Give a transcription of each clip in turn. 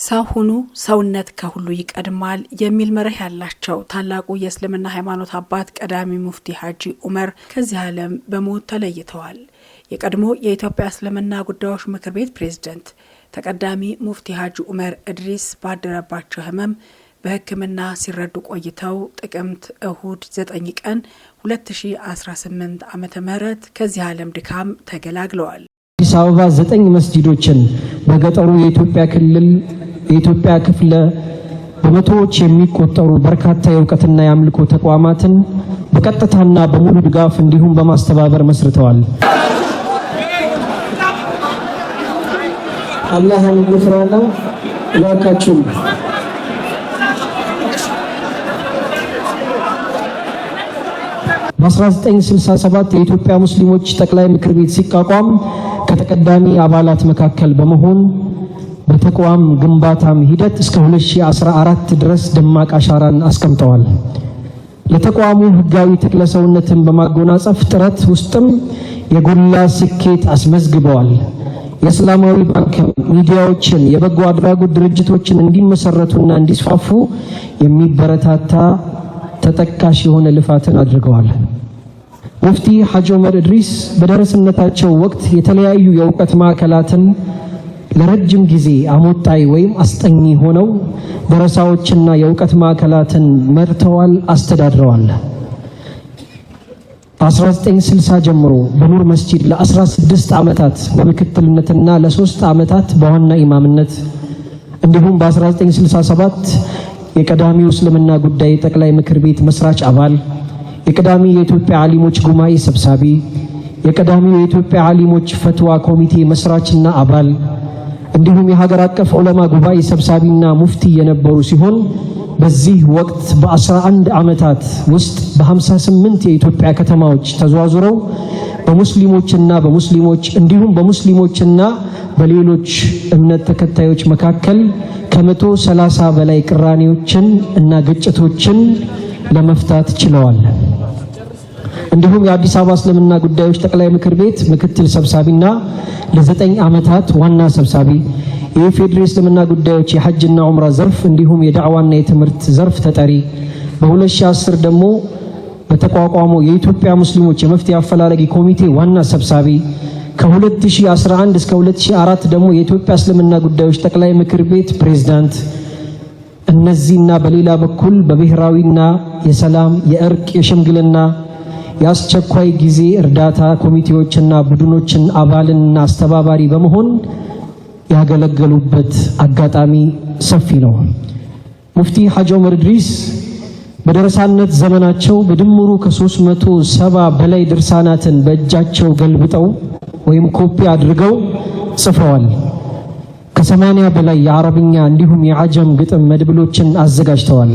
ሰው ሁኑ ሰውነት ከሁሉ ይቀድማል የሚል መርህ ያላቸው ታላቁ የእስልምና ሃይማኖት አባት ቀዳሚ ሙፍቲ ሐጂ ዑመር ከዚህ ዓለም በሞት ተለይተዋል። የቀድሞ የኢትዮጵያ እስልምና ጉዳዮች ምክር ቤት ፕሬዝዳንት ተቀዳሚ ሙፍቲ ሐጂ ዑመር ኢድሪስ ባደረባቸው ህመም በሕክምና ሲረዱ ቆይተው ጥቅምት እሁድ 9 ቀን 2018 ዓመተ ምህረት ከዚህ ዓለም ድካም ተገላግለዋል። አዲስ አበባ 9 መስጂዶችን በገጠሩ የኢትዮጵያ ክፍለ በመቶዎች የሚቆጠሩ በርካታ የእውቀትና የአምልኮ ተቋማትን በቀጥታና በሙሉ ድጋፍ እንዲሁም በማስተባበር መስርተዋል። አላህን ይፍራና እባካችሁ በ1967 የኢትዮጵያ ሙስሊሞች ጠቅላይ ምክር ቤት ሲቋቋም ከተቀዳሚ አባላት መካከል በመሆን በተቋም ግንባታም ሂደት እስከ 2014 ድረስ ደማቅ አሻራን አስቀምጠዋል። ለተቋሙ ህጋዊ ተክለሰውነትን በማጎናጸፍ ጥረት ውስጥም የጎላ ስኬት አስመዝግበዋል። የእስላማዊ ባንክ ሚዲያዎችን፣ የበጎ አድራጎት ድርጅቶችን እንዲመሰረቱና እንዲስፋፉ የሚበረታታ ተጠቃሽ የሆነ ልፋትን አድርገዋል። ሙፍቲ ሐጂ ዑመር ኢድሪስ በደረስነታቸው ወቅት የተለያዩ የእውቀት ማዕከላትን ለረጅም ጊዜ አሞጣይ ወይም አስጠኚ ሆነው ደረሳዎችና የእውቀት ማዕከላትን መርተዋል፣ አስተዳድረዋል። በ1960 ጀምሮ በኑር መስጂድ ለ16 ዓመታት በምክትልነትና ለ3 ዓመታት በዋና ኢማምነት እንዲሁም በ1967 የቀዳሚው እስልምና ጉዳይ ጠቅላይ ምክር ቤት መስራች አባል፣ የቀዳሚ የኢትዮጵያ ዓሊሞች ጉባኤ ሰብሳቢ፣ የቀዳሚው የኢትዮጵያ ዓሊሞች ፈትዋ ኮሚቴ መስራችና አባል እንዲሁም የሀገር አቀፍ ዑለማ ጉባኤ ሰብሳቢና ሙፍቲ የነበሩ ሲሆን በዚህ ወቅት በ11 ዓመታት ውስጥ በ58 የኢትዮጵያ ከተማዎች ተዘዋውረው በሙስሊሞች እንዲሁም በሙስሊሞችና በሌሎች እምነት ተከታዮች መካከል ከ130 በላይ ቅራኔዎችን እና ግጭቶችን ለመፍታት ችለዋል። እንዲሁም የአዲስ አበባ እስልምና ጉዳዮች ጠቅላይ ምክር ቤት ምክትል ሰብሳቢና ለ9 ዓመታት ዋና ሰብሳቢ፣ የኢፌዴሪ እስልምና ጉዳዮች የሐጅና ዑምራ ዘርፍ እንዲሁም የዳዕዋና የትምህርት ዘርፍ ተጠሪ፣ በ2010 ደግሞ በተቋቋመው የኢትዮጵያ ሙስሊሞች የመፍትሄ አፈላላጊ ኮሚቴ ዋና ሰብሳቢ፣ ከ2011 እስከ 2004 ደግሞ የኢትዮጵያ እስልምና ጉዳዮች ጠቅላይ ምክር ቤት ፕሬዝዳንት። እነዚህና በሌላ በኩል በብሔራዊና የሰላም፣ የእርቅ፣ የሽምግልና፣ የአስቸኳይ ጊዜ እርዳታ ኮሚቴዎችና ቡድኖችን አባልና አስተባባሪ በመሆን ያገለገሉበት አጋጣሚ ሰፊ ነው። ሙፍቲ ሐጂ ዑመር ኢድሪስ በደረሳነት ዘመናቸው በድምሩ ከ370 በላይ ድርሳናትን በእጃቸው ገልብጠው ወይም ኮፒ አድርገው ጽፈዋል። ከ80 በላይ የአረብኛ እንዲሁም የዓጀም ግጥም መድብሎችን አዘጋጅተዋል።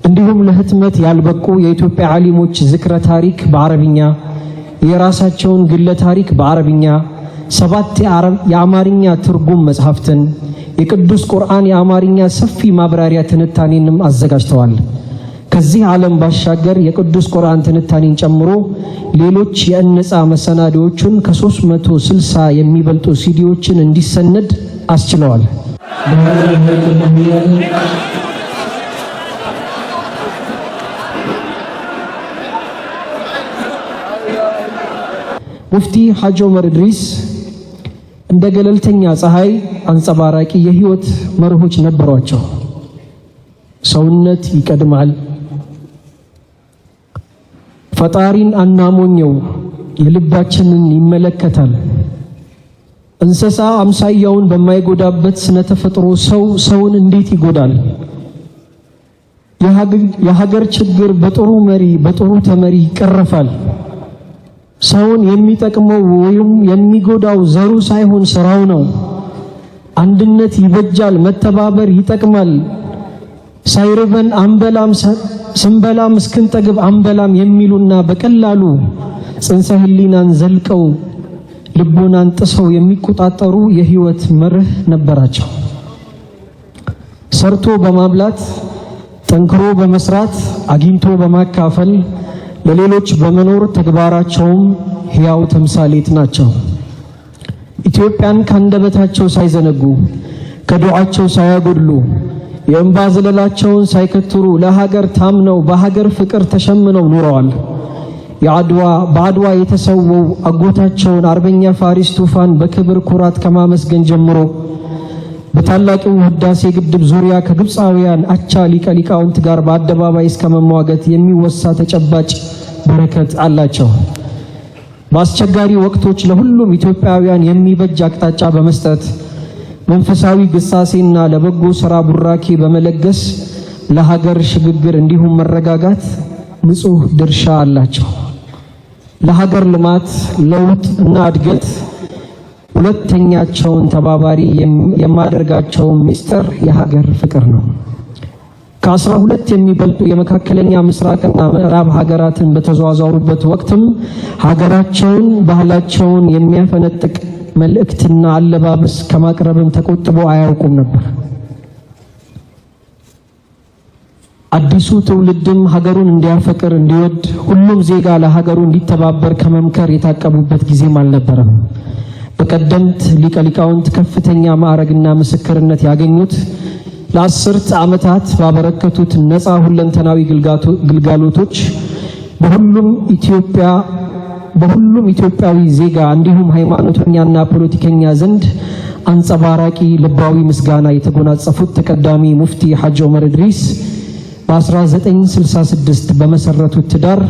እንዲሁም ለህትመት ያልበቁ የኢትዮጵያ ዓሊሞች ዝክረ ታሪክ በአረብኛ፣ የራሳቸውን ግለ ታሪክ በአረብኛ፣ 7 የአማርኛ ትርጉም መጽሐፍትን፣ የቅዱስ ቁርአን የአማርኛ ሰፊ ማብራሪያ ትንታኔንም አዘጋጅተዋል። ከዚህ ዓለም ባሻገር የቅዱስ ቁርአን ትንታኔን ጨምሮ ሌሎች የእነጻ መሰናዶዎችን ከ360 የሚበልጡ ሲዲዎችን እንዲሰነድ አስችለዋል። ሙፍቲ ሐጂ ዑመር ኢድሪስ እንደ ገለልተኛ ፀሐይ አንጸባራቂ የህይወት መርሆች ነበሯቸው። ሰውነት ይቀድማል፣ ፈጣሪን አናሞኘው፣ የልባችንን ይመለከታል፣ እንስሳ አምሳያውን በማይጎዳበት ስነ ተፈጥሮ ሰውን እንዴት ይጎዳል? የሀገር ችግር በጥሩ መሪ በጥሩ ተመሪ ይቀረፋል። ሰውን የሚጠቅመው ወይም የሚጎዳው ዘሩ ሳይሆን ስራው ነው። አንድነት ይበጃል፣ መተባበር ይጠቅማል። ሳይርበን አንበላም፣ ስንበላም እስክንጠግብ አንበላም የሚሉና በቀላሉ ጽንሰ ህሊናን ዘልቀው ልቦናን ጥሰው የሚቆጣጠሩ የህይወት መርህ ነበራቸው። ሰርቶ በማብላት፣ ጠንክሮ በመስራት፣ አግኝቶ በማካፈል ለሌሎች በመኖር ተግባራቸውም ሕያው ተምሳሌት ናቸው። ኢትዮጵያን ካንደበታቸው ሳይዘነጉ ከዱዓቸው ሳያጎድሉ የእንባ ዘለላቸውን ሳይከትሩ ለሀገር ታምነው በሀገር ፍቅር ተሸምነው ኑረዋል። በአድዋ የተሰወው አጎታቸውን አርበኛ ፋሪስ ቱፋን በክብር ኩራት ከማመስገን ጀምሮ በታላቁ ህዳሴ ግድብ ዙሪያ ከግብፃውያን አቻ ሊቃውንት ጋር በአደባባይ እስከ መሟገት የሚወሳ ተጨባጭ በረከት አላቸው። በአስቸጋሪ ወቅቶች ለሁሉም ኢትዮጵያውያን የሚበጅ አቅጣጫ በመስጠት መንፈሳዊ ግሳጼና ለበጎ ሥራ ቡራኬ በመለገስ ለሀገር ሽግግር እንዲሁም መረጋጋት ንጹህ ድርሻ አላቸው። ለሀገር ልማት ለውጥ እና እድገት ሁለተኛቸውን ተባባሪ የማደርጋቸው ሚስጥር የሀገር ፍቅር ነው። ከ12 የሚበልጡ የመካከለኛ ምስራቅና ምዕራብ ሀገራትን በተዘዋወሩበት ወቅትም ሀገራቸውን ባህላቸውን የሚያፈነጥቅ መልእክትና አለባበስ ከማቅረብም ተቆጥቦ አያውቁም ነበር። አዲሱ ትውልድም ሀገሩን እንዲያፈቅር እንዲወድ ሁሉም ዜጋ ለሀገሩ እንዲተባበር ከመምከር የታቀቡበት ጊዜም አልነበረም። በቀደምት ሊቃውንት ከፍተኛ ማዕረግና ምስክርነት ያገኙት ለአስርት ዓመታት ባበረከቱት ነፃ ሁለንተናዊ ግልጋሎቶች በሁሉም ኢትዮጵያዊ ዜጋ እንዲሁም ሃይማኖተኛና ፖለቲከኛ ዘንድ አንጸባራቂ ልባዊ ምስጋና የተጎናጸፉት ተቀዳሚ ሙፍቲ ሐጂ ዑመር ኢድሪስ በ1966 በመሰረቱት ትዳር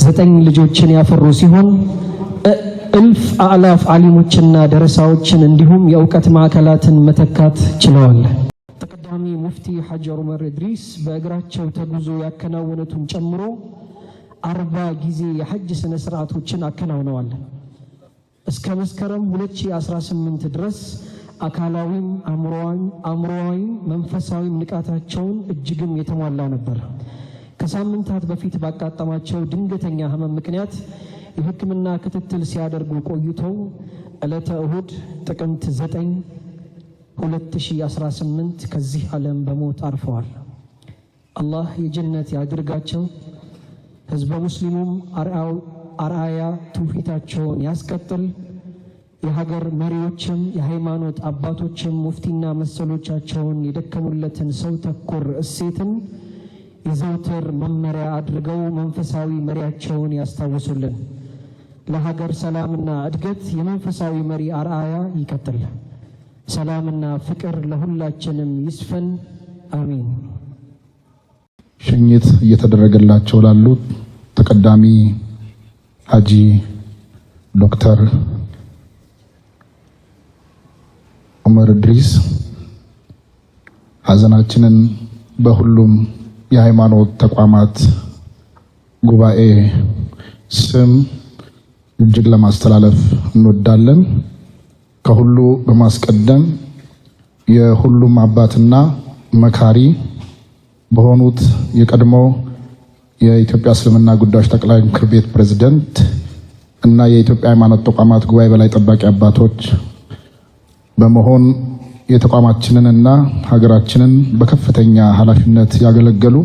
9 ልጆችን ያፈሩ ሲሆን እልፍ አላፍ ዓሊሞችና ደረሳዎችን እንዲሁም የእውቀት ማዕከላትን መተካት ችለዋል። ተቀዳሚ ሙፍቲ ሐጂ ዑመር ኢድሪስ በእግራቸው ተጉዞ ያከናወኑትን ጨምሮ 40 ጊዜ የሐጅ ስነ ስርዓቶችን አከናውነዋል። እስከ መስከረም 2018 ድረስ አካላዊም አእምሮአዊም መንፈሳዊም ንቃታቸውን እጅግም የተሟላ ነበር። ከሳምንታት በፊት ባጋጠማቸው ድንገተኛ ህመም ምክንያት የሕክምና ክትትል ሲያደርጉ ቆይተው ዕለተ እሁድ ጥቅምት 9 2018 ከዚህ ዓለም በሞት አርፈዋል። አላህ የጀነት ያድርጋቸው። ህዝበ ሙስሊሙም አርአያ ትውፊታቸውን ያስቀጥል። የሀገር መሪዎችም የሃይማኖት አባቶችም ሙፍቲና መሰሎቻቸውን የደከሙለትን ሰው ተኮር እሴትን የዘውትር መመሪያ አድርገው መንፈሳዊ መሪያቸውን ያስታውሱልን። ለሀገር ሰላምና እድገት የመንፈሳዊ መሪ አርአያ ይቀጥል። ሰላምና ፍቅር ለሁላችንም ይስፈን። አሚን። ሽኝት እየተደረገላቸው ላሉት ተቀዳሚ ሐጂ ዶክተር ዑመር ኢድሪስ ሐዘናችንን በሁሉም የሃይማኖት ተቋማት ጉባኤ ስም እጅግ ለማስተላለፍ እንወዳለን። ከሁሉ በማስቀደም የሁሉም አባትና መካሪ በሆኑት የቀድሞ የኢትዮጵያ እስልምና ጉዳዮች ጠቅላይ ምክር ቤት ፕሬዝዳንት እና የኢትዮጵያ ሃይማኖት ተቋማት ጉባኤ በላይ ጠባቂ አባቶች በመሆን የተቋማችንንና ሀገራችንን በከፍተኛ ኃላፊነት ያገለገሉ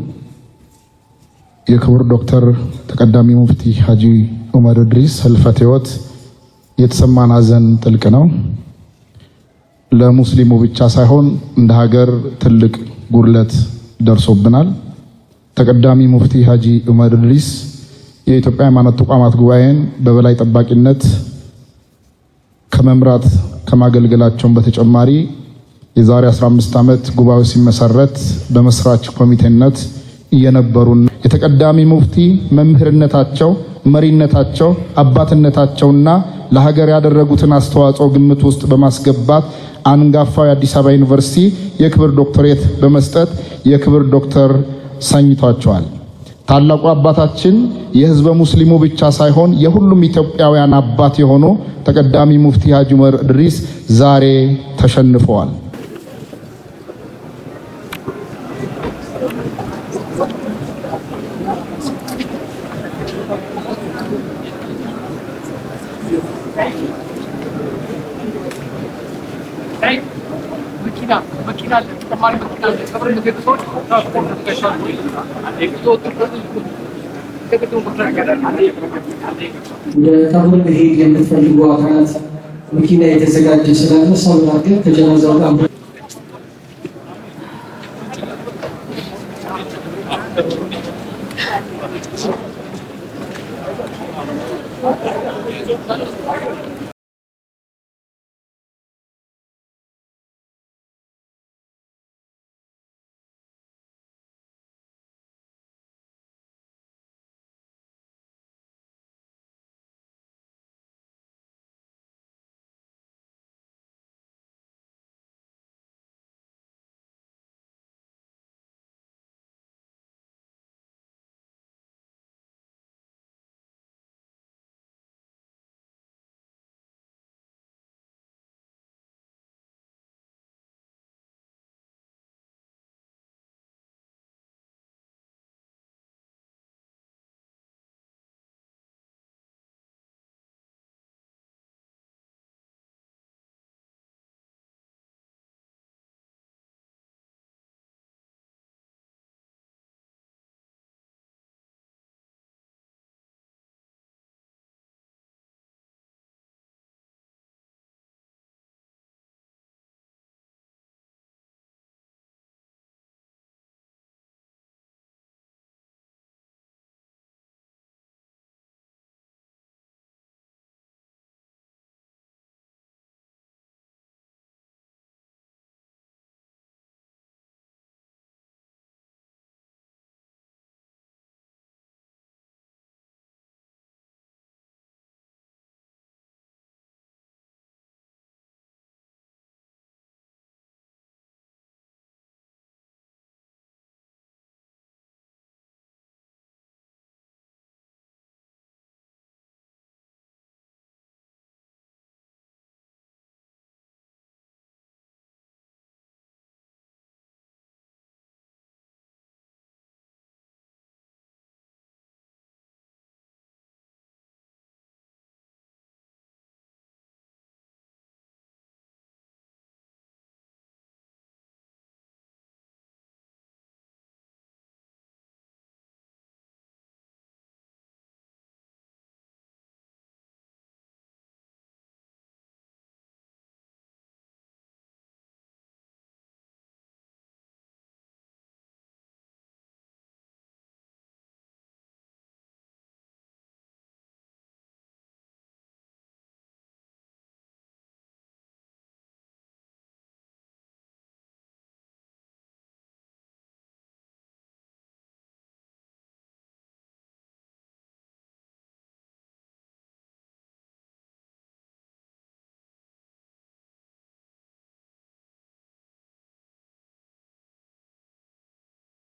የክቡር ዶክተር ተቀዳሚ ሙፍቲ ሐጂ ዑመር ኢድሪስ ህልፈተ ሕይወት የተሰማን ሐዘን ጥልቅ ነው። ለሙስሊሙ ብቻ ሳይሆን እንደ ሀገር ትልቅ ጉድለት ደርሶብናል። ተቀዳሚ ሙፍቲ ሐጂ ዑመር ኢድሪስ የኢትዮጵያ ሃይማኖት ተቋማት ጉባኤን በበላይ ጠባቂነት ከመምራት ከማገልገላቸው በተጨማሪ የዛሬ 15 ዓመት ጉባኤው ሲመሰረት በመስራች ኮሚቴነት እየነበሩና የተቀዳሚ ሙፍቲ መምህርነታቸው፣ መሪነታቸው፣ አባትነታቸውና ለሀገር ያደረጉትን አስተዋጽኦ ግምት ውስጥ በማስገባት አንጋፋው የአዲስ አበባ ዩኒቨርሲቲ የክብር ዶክተሬት በመስጠት የክብር ዶክተር ሰኝቷቸዋል። ታላቁ አባታችን የህዝበ ሙስሊሙ ብቻ ሳይሆን የሁሉም ኢትዮጵያውያን አባት የሆኑ ተቀዳሚ ሙፍቲ ሐጂ ዑመር ኢድሪስ ዛሬ ተሸንፈዋል። ለቀብር መሄድ የምትፈልጉ አካላት መኪና የተዘጋጀ ስላለ ሰው አድርገን ከጀናዛው ጋር